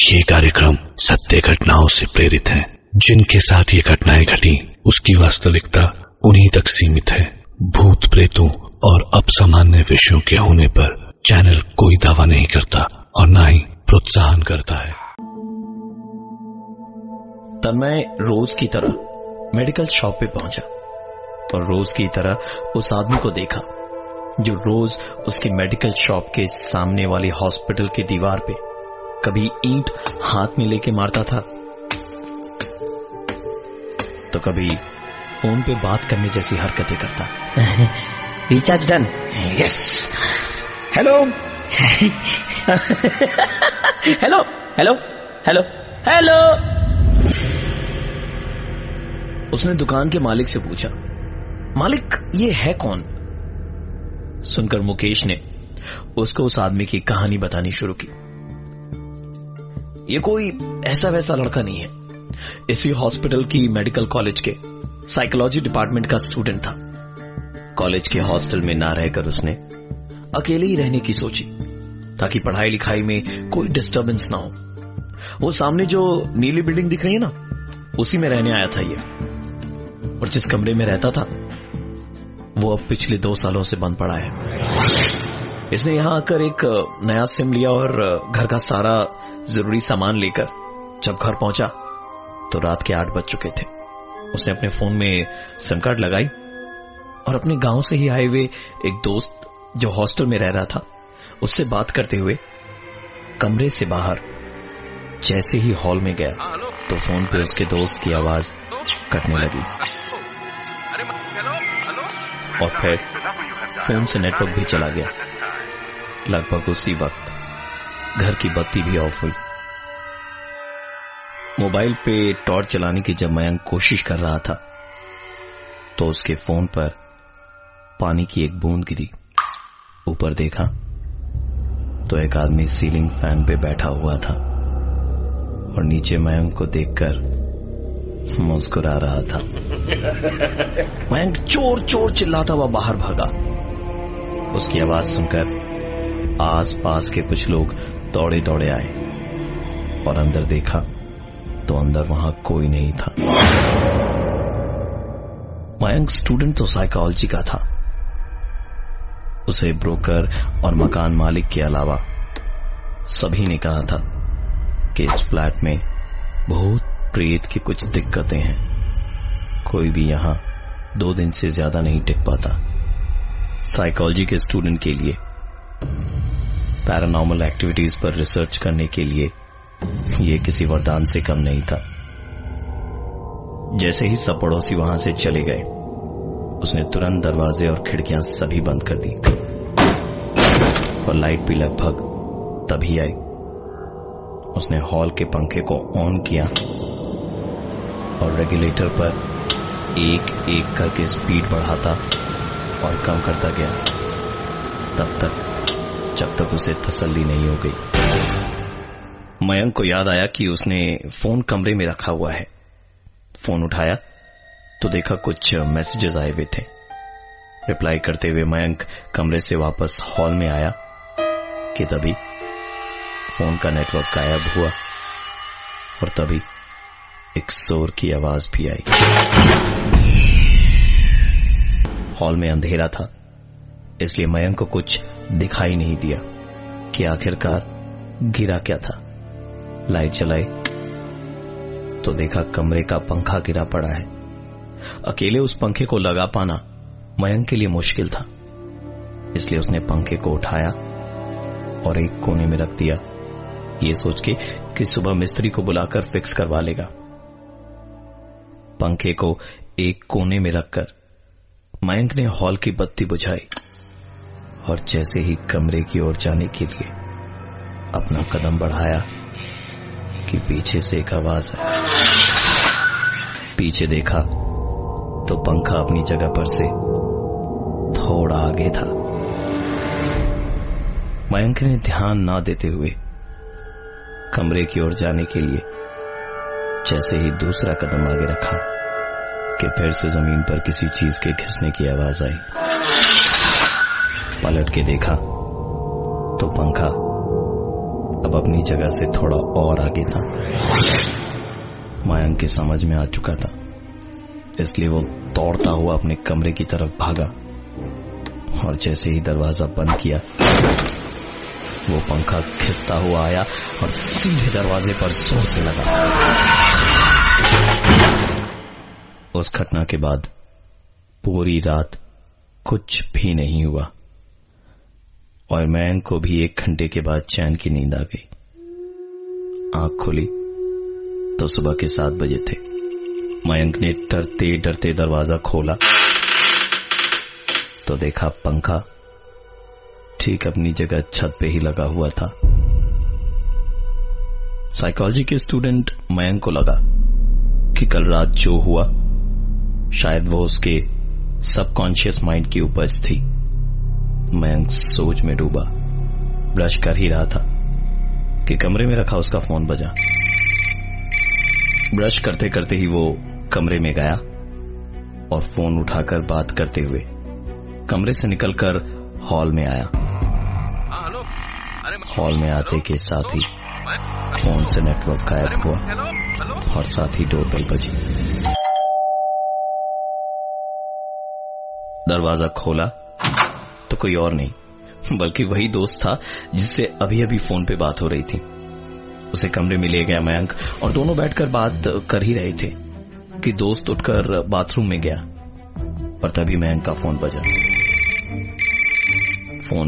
ये कार्यक्रम सत्य घटनाओं से प्रेरित है। जिनके साथ ये घटनाएं घटी उसकी वास्तविकता उन्हीं तक सीमित है। भूत प्रेतों और असामान्य विषयों के होने पर चैनल कोई दावा नहीं करता और न ही प्रोत्साहन करता है। तन्मय रोज की तरह मेडिकल शॉप पे पहुंचा और रोज की तरह उस आदमी को देखा जो रोज उसकी मेडिकल शॉप के सामने वाली हॉस्पिटल की दीवार पे कभी ईंट हाथ में लेके मारता था तो कभी फोन पे बात करने जैसी हरकतें करता। Recharge done. Yes. Hello hello hello hello hello. उसने दुकान के मालिक से पूछा, मालिक ये है कौन? सुनकर मुकेश ने उसको उस आदमी की कहानी बतानी शुरू की। ये कोई ऐसा वैसा लड़का नहीं है, इसी हॉस्पिटल की मेडिकल कॉलेज के साइकोलॉजी डिपार्टमेंट का स्टूडेंट था। कॉलेज के हॉस्टल में ना रहकर उसने अकेले ही रहने की सोची ताकि पढ़ाई लिखाई में कोई डिस्टरबेंस ना हो। वो सामने जो नीली बिल्डिंग दिख रही है ना, उसी में रहने आया था ये। और जिस कमरे में रहता था वो अब पिछले 2 सालों से बंद पड़ा है। इसने यहां आकर एक नया सिम लिया और घर का सारा जरूरी सामान लेकर जब घर पहुंचा तो रात के 8 बज चुके थे। उसने अपने फोन में सिम कार्ड लगाई और अपने गांव से ही आए हुए एक दोस्त जो हॉस्टल में रह रहा था उससे बात करते हुए कमरे से बाहर जैसे ही हॉल में गया तो फोन पे उसके दोस्त की आवाज कटने लगी और फिर फोन से नेटवर्क भी चला गया। लगभग उसी वक्त घर की बत्ती भी ऑफ हुई। मोबाइल पे टॉर्च चलाने की जब मयंक कोशिश कर रहा था तो उसके फोन पर पानी की एक बूंद गिरी। ऊपर देखा तो एक आदमी सीलिंग फैन पे बैठा हुआ था और नीचे मयंक को देखकर मुस्कुरा रहा था। मयंक चोर चोर चिल्लाता हुआ बाहर भागा। उसकी आवाज सुनकर आस पास के कुछ लोग दौड़े दौड़े आए और अंदर देखा तो अंदर वहां कोई नहीं था। मयंक स्टूडेंट तो साइकोलॉजी का था, उसे ब्रोकर और मकान मालिक के अलावा सभी ने कहा था कि इस फ्लैट में भूत प्रेत की कुछ दिक्कतें हैं। कोई भी यहां 2 दिन से ज्यादा नहीं टिक पाता। साइकोलॉजी के स्टूडेंट के लिए पैरानॉर्मल एक्टिविटीज पर रिसर्च करने के लिए यह किसी वरदान से कम नहीं था। जैसे ही सब पड़ोसी वहां से चले गए उसने तुरंत दरवाजे और खिड़कियां सभी बंद कर दी और लाइट भी लगभग तभी आई। उसने हॉल के पंखे को ऑन किया और रेगुलेटर पर एक एक करके स्पीड बढ़ाता और कम करता गया तब तक जब तक उसे तसल्ली नहीं हो गई। मयंक को याद आया कि उसने फोन कमरे में रखा हुआ है। फोन उठाया तो देखा कुछ मैसेजेस आए हुए थे। रिप्लाई करते हुए मयंक कमरे से वापस हॉल में आया कि तभी फोन का नेटवर्क गायब हुआ और तभी एक शोर की आवाज भी आई। हॉल में अंधेरा था इसलिए मयंक को कुछ दिखाई नहीं दिया कि आखिरकार गिरा क्या था। लाइट जलाई तो देखा कमरे का पंखा गिरा पड़ा है। अकेले उस पंखे को लगा पाना मयंक के लिए मुश्किल था, इसलिए उसने पंखे को उठाया और एक कोने में रख दिया, ये सोच के कि सुबह मिस्त्री को बुलाकर फिक्स करवा लेगा। पंखे को एक कोने में रखकर मयंक ने हॉल की बत्ती बुझाई और जैसे ही कमरे की ओर जाने के लिए अपना कदम बढ़ाया कि पीछे से एक आवाज आई। पीछे देखा तो पंखा अपनी जगह पर से थोड़ा आगे था। मयंक ने ध्यान ना देते हुए कमरे की ओर जाने के लिए जैसे ही दूसरा कदम आगे रखा कि फिर से जमीन पर किसी चीज के घिसने की आवाज आई। पलट के देखा तो पंखा अब अपनी जगह से थोड़ा और आगे था। मयंक की समझ में आ चुका था, इसलिए वो दौड़ता हुआ अपने कमरे की तरफ भागा और जैसे ही दरवाजा बंद किया वो पंखा खिसता हुआ आया और सीधे दरवाजे पर जोर से लगा। उस घटना के बाद पूरी रात कुछ भी नहीं हुआ और मयंक को भी 1 घंटे के बाद चैन की नींद आ गई। आंख खुली तो सुबह के 7 बजे थे। मयंक ने डरते डरते दरवाजा खोला तो देखा पंखा ठीक अपनी जगह छत पे ही लगा हुआ था। साइकोलॉजी के स्टूडेंट मयंक को लगा कि कल रात जो हुआ शायद वो उसके सबकॉन्शियस माइंड की उपज थी। मयंक सोच में डूबा, ब्रश कर ही रहा था कि कमरे में रखा उसका फोन बजा। ब्रश करते करते ही वो कमरे में गया और फोन उठाकर बात करते हुए कमरे से निकलकर हॉल में आया। हॉल में आते के साथ ही फोन से नेटवर्क गायब हुआ और साथ ही डोरबेल बजी। दरवाजा खोला तो कोई और नहीं बल्कि वही दोस्त था जिससे अभी अभी फोन पे बात हो रही थी। उसे कमरे में ले गया मयंक और दोनों बैठकर बात कर ही रहे थे कि दोस्त उठकर बाथरूम में गया और तभी मयंक का फोन बजा। फोन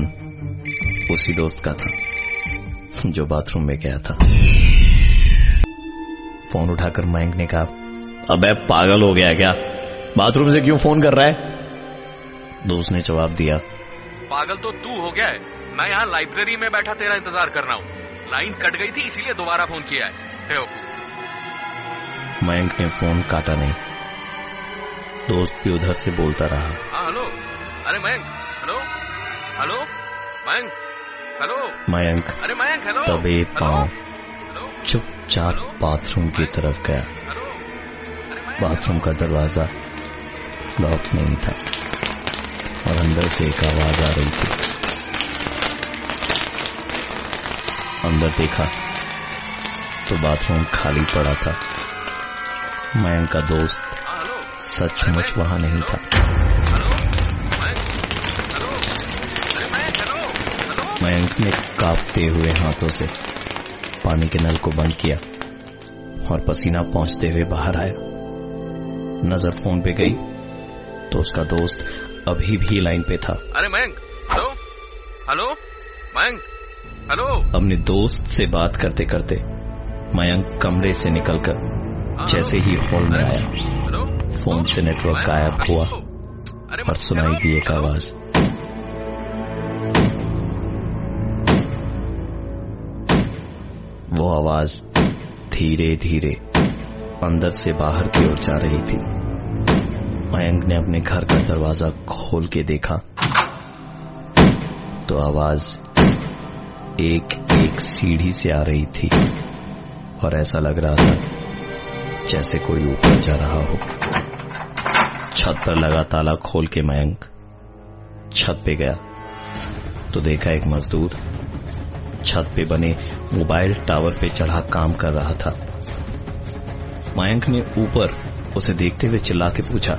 उसी दोस्त का था जो बाथरूम में गया था। फोन उठाकर मयंक ने कहा, अबे पागल हो गया क्या, बाथरूम से क्यों फोन कर रहा है? दोस्त ने जवाब दिया, पागल तो तू हो गया है, मैं यहाँ लाइब्रेरी में बैठा तेरा इंतजार कर रहा हूँ, लाइन कट गई थी इसीलिए दोबारा फोन किया है, बेवकूफ। मयंक ने फोन काटा नहीं। दोस्त भी उधर से बोलता रहा, हाँ हेलो, अरे Mayank, hello hello Mayank, hello Mayank अरे मयंक हेलो, तबे पांव हेलो चुपचाप बाथरूम की तरफ गया। हेलो, बाथरूम का दरवाजा लॉक नहीं था और अंदर से एक आवाज आ रही थी। अंदर देखा तो बाथरूम खाली पड़ा था। मयंक का दोस्त सचमुच वहां नहीं था। मयंक ने कांपते हुए हाथों से पानी के नल को बंद किया और पसीना पहुंचते हुए बाहर आया। नजर फोन पे गई तो उसका दोस्त अभी भी लाइन पे था। अरे Mayank, hello hello Mayank, hello. अपने दोस्त से बात करते करते मयंक कमरे से निकलकर जैसे ही हॉल में आया, फोन से नेटवर्क गायब हुआ और सुनाई दी एक आवाज, वो आवाज धीरे धीरे अंदर से बाहर की ओर जा रही थी। मयंक ने अपने घर का दरवाजा खोल के देखा तो आवाज एक एक सीढ़ी से आ रही थी और ऐसा लग रहा था जैसे कोई ऊपर जा रहा हो। छत पर लगा ताला खोल के मयंक छत पे गया तो देखा एक मजदूर छत पे बने मोबाइल टावर पे चढ़ा काम कर रहा था। मयंक ने ऊपर उसे देखते हुए चिल्ला के पूछा,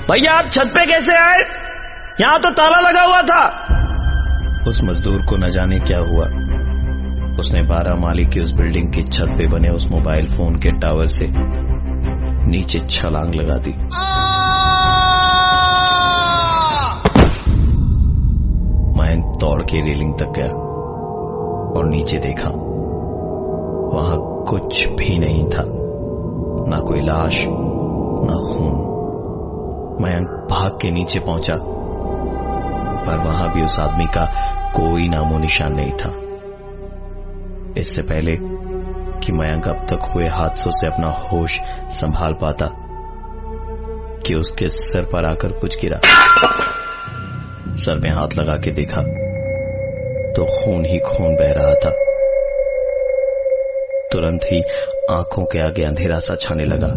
भैया आप छत पे कैसे आए? यहाँ तो ताला लगा हुआ था। उस मजदूर को न जाने क्या हुआ, उसने 12 माले की उस बिल्डिंग की छत पे बने उस मोबाइल फोन के टावर से नीचे छलांग लगा दी। मयंक दौड़ के रेलिंग तक गया और नीचे देखा, वहां कुछ भी नहीं था, ना कोई लाश ना खून। मयंक भाग के नीचे पहुंचा पर वहां भी उस आदमी का कोई नामो निशान नहीं था। इससे पहले कि मयंक अब तक हुए हादसों से अपना होश संभाल पाता कि उसके सिर पर आकर कुछ गिरा। सर में हाथ लगा के देखा तो खून ही खून बह रहा था। तुरंत ही आंखों के आगे अंधेरा सा छाने लगा।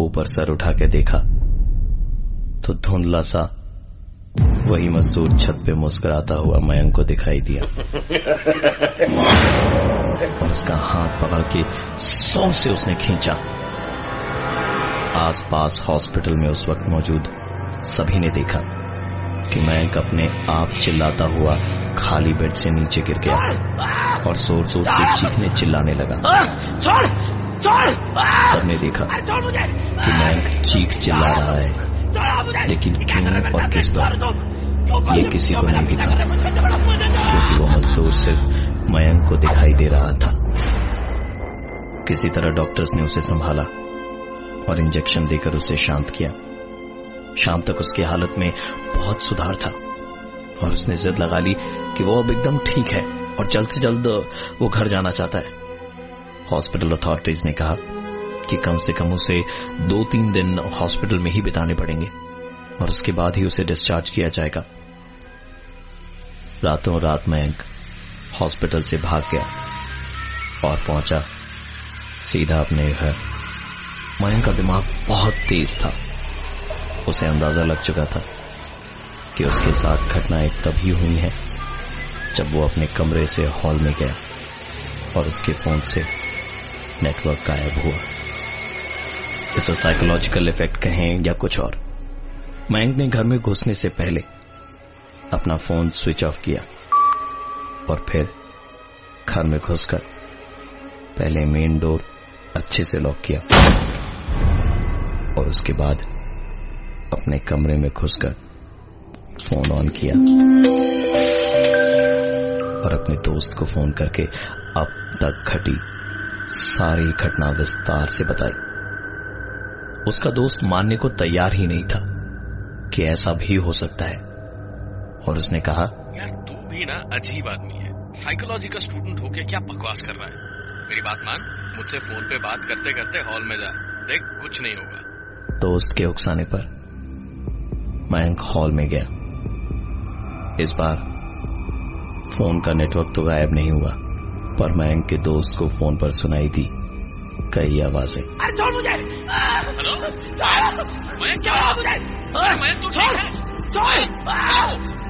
ऊपर सर उठा के देखा तो धुंधला सा वही मजदूर छत पे मुस्कुराता हुआ मयंक को दिखाई दिया और उसका हाथ पकड़ के जोर से उसने खींचा। आसपास हॉस्पिटल में उस वक्त मौजूद सभी ने देखा कि मयंक अपने आप चिल्लाता हुआ खाली बेड से नीचे गिर गया और जोर जोर से चीखने चिल्लाने लगा। छोड़ छोड़। सबने देखा कि मयंक चीख चिल्ला रहा है, लेकिन क्यों और किस पर ये किसी को नहीं दिखा, क्योंकि वो मजदूर सिर्फ मयंक को दिखाई दे रहा था। किसी तरह डॉक्टर्स ने उसे संभाला और इंजेक्शन देकर उसे शांत किया। शाम तक उसकी हालत में बहुत सुधार था और उसने जिद लगा ली कि वो अब एकदम ठीक है और जल्द से जल्द वो घर जाना चाहता है। हॉस्पिटल अथॉरिटीज ने कहा कि कम से कम उसे 2-3 दिन हॉस्पिटल में ही बिताने पड़ेंगे और उसके बाद ही उसे डिस्चार्ज किया जाएगा। रातों रात मयंक हॉस्पिटल से भाग गया और पहुंचा सीधा अपने घर। मयंक का दिमाग बहुत तेज था। उसे अंदाजा लग चुका था कि उसके साथ घटनाएं तभी हुई हैं जब वो अपने कमरे से हॉल में गया और उसके फोन से नेटवर्क गायब हुआ। इसे साइकोलॉजिकल इफेक्ट कहें या कुछ और, मयंक ने घर में घुसने से पहले अपना फोन स्विच ऑफ किया और फिर घर में घुसकर पहले मेन डोर अच्छे से लॉक किया और उसके बाद अपने कमरे में घुसकर फोन ऑन किया और अपने दोस्त को फोन करके अब तक घटी सारी घटना विस्तार से बताई। उसका दोस्त मानने को तैयार ही नहीं था कि ऐसा भी हो सकता है और उसने कहा, यार तू भी ना अजीब आदमी है, साइकोलॉजी का स्टूडेंट होके क्या बकवास कर रहा है। मेरी बात मान, मुझसे फोन पे बात करते करते हॉल में जा, देख कुछ नहीं होगा। दोस्त के उकसाने पर मयंक हॉल में गया। इस बार फोन का नेटवर्क तो गायब नहीं हुआ, पर मयंक के दोस्त को फोन पर सुनाई दी कई आवाजें। अरे छोड़ मुझे। हेलो मयंक, क्या हुआ मुझे? मयंक तू ठीक है? छोड़।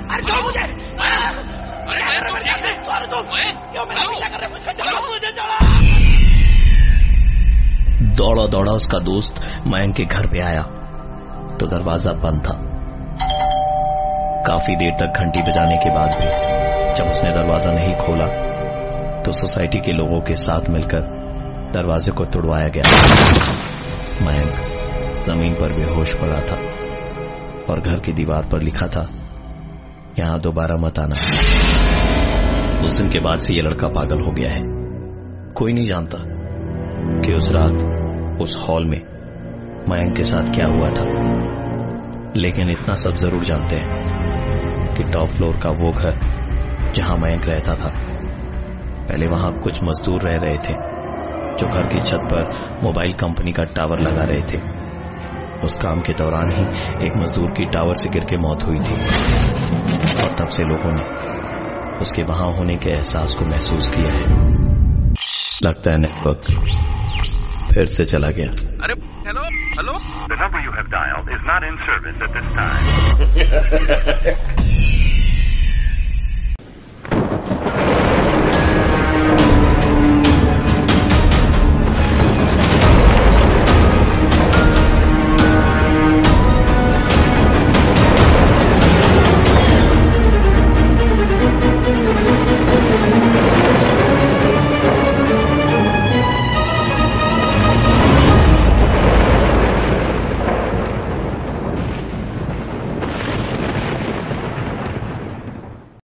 अरे छोड़ मुझे। अरे मयंक तू ठीक है? छोड़ तुम। क्यों मेरा पीछा कर रहे हो? मुझे छोड़ो, मुझे छोड़ो। दौड़ा दौड़ा उसका दोस्त मयंक के घर पे आया तो दरवाजा बंद था। काफी देर तक घंटी बजाने के बाद भी जब उसने दरवाजा नहीं खोला तो सोसाइटी के लोगों के साथ मिलकर दरवाजे को तोड़वाया गया। मयंक जमीन पर बेहोश पड़ा था और घर की दीवार पर लिखा था, यहां दोबारा मत आना। उस दिन के बाद से यह लड़का पागल हो गया है। कोई नहीं जानता कि उस रात उस हॉल में मयंक के साथ क्या हुआ था, लेकिन इतना सब जरूर जानते हैं कि टॉप फ्लोर का वो घर जहां मयंक रहता था, पहले वहां कुछ मजदूर रह रहे थे जो घर की छत पर मोबाइल कंपनी का टावर लगा रहे थे। उस काम के दौरान ही एक मजदूर की टावर से गिर के मौत हुई थी और तब से लोगों ने उसके वहां होने के एहसास को महसूस किया है। लगता है नेटवर्क फिर से चला गया। अरे hello hello, The number you have dialed is not in service at this time.